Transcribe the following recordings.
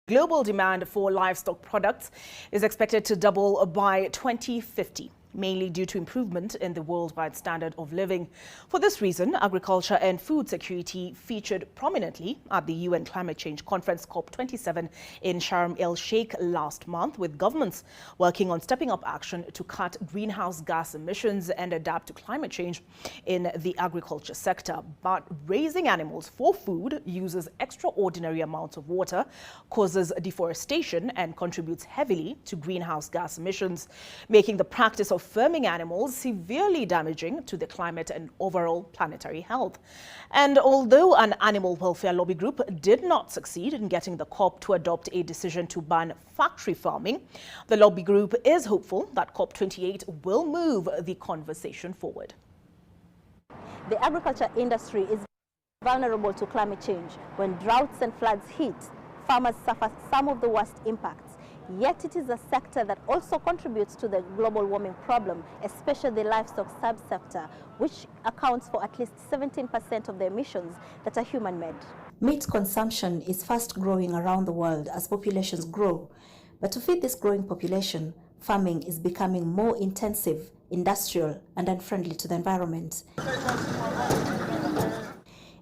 Global demand for livestock products is expected to double by 2050, mainly due to improvement in the worldwide standard of living. For this reason, agriculture and food security featured prominently at the UN Climate Change Conference COP27 in Sharm-El-Sheik last month, with governments working on stepping up action to cut greenhouse gas emissions and adapt to climate change in the agriculture sector. But raising animals for food uses extraordinary amounts of water, causes deforestation and contributes heavily to greenhouse gas emissions, making the practice of farming animals severely damaging to the climate and overall planetary health. And although an animal welfare lobby group did not succeed in getting the COP to adopt a decision to ban factory farming, the lobby group is hopeful that COP28 will move the conversation forward. The agriculture industry is vulnerable to climate change. When droughts and floods hit, farmers suffer some of the worst impacts. Yet it is a sector that also contributes to the global warming problem, especially the livestock subsector, which accounts for at least 17% of the emissions that are human-made. Meat consumption is fast growing around the world as populations grow. But to feed this growing population, farming is becoming more intensive, industrial, and unfriendly to the environment.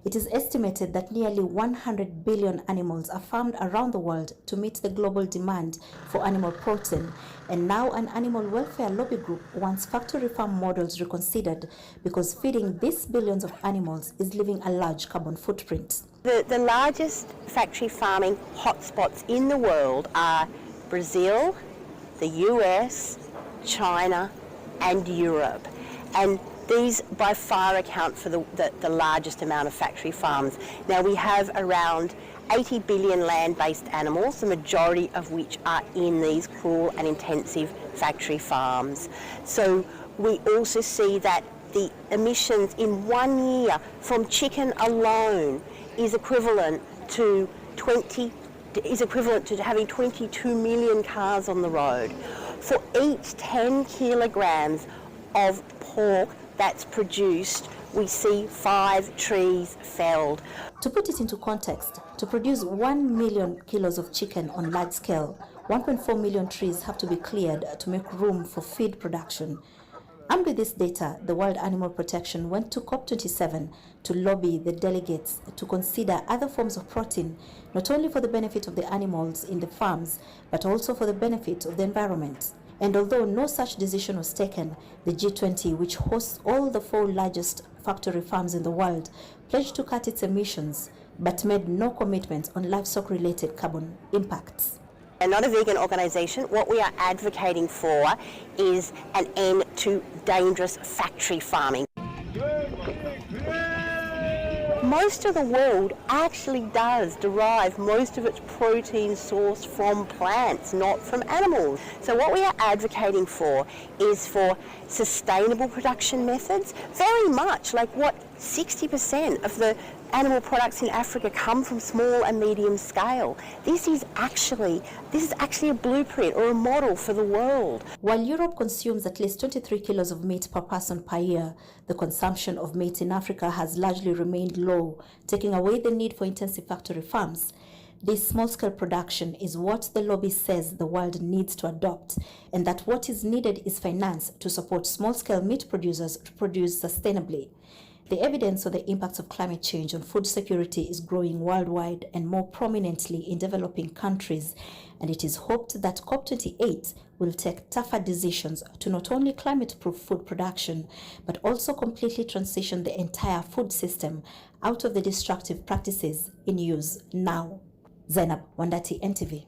It is estimated that nearly 100 billion animals are farmed around the world to meet the global demand for animal protein. And now an animal welfare lobby group wants factory farm models reconsidered because feeding these billions of animals is leaving a large carbon footprint. The largest factory farming hotspots in the world are Brazil, the US, China, and Europe. And these by far account for the largest amount of factory farms. Now we have around 80 billion land-based animals, the majority of which are in these cruel and intensive factory farms. So we also see that the emissions in 1 year from chicken alone is equivalent to having 22 million cars on the road. For each 10 kilograms of pork that's produced, we see 5 trees felled. To put it into context, to produce 1 million kilos of chicken on large scale, 1.4 million trees have to be cleared to make room for feed production. Armed with this data, the World Animal Protection went to COP27 to lobby the delegates to consider other forms of protein, not only for the benefit of the animals in the farms, but also for the benefit of the environment. And although no such decision was taken, the G20, which hosts all the 4 largest factory farms in the world, pledged to cut its emissions, but made no commitments on livestock-related carbon impacts. And not a vegan organisation. What we are advocating for is an end to dangerous factory farming. Most of the world actually does derive most of its protein sourced from plants, not from animals. So what we are advocating for is for sustainable production methods, very much like what 60% of the animal products in Africa come from small and medium scale. This is actually a blueprint or a model for the world. While Europe consumes at least 23 kilos of meat per person per year, the consumption of meat in Africa has largely remained low, taking away the need for intensive factory farms. This small-scale production is what the lobby says the world needs to adopt, and that what is needed is finance to support small-scale meat producers to produce sustainably. The evidence of the impacts of climate change on food security is growing worldwide and more prominently in developing countries, and it is hoped that COP28 will take tougher decisions to not only climate-proof food production, but also completely transition the entire food system out of the destructive practices in use now. Zainab Wandati, NTV.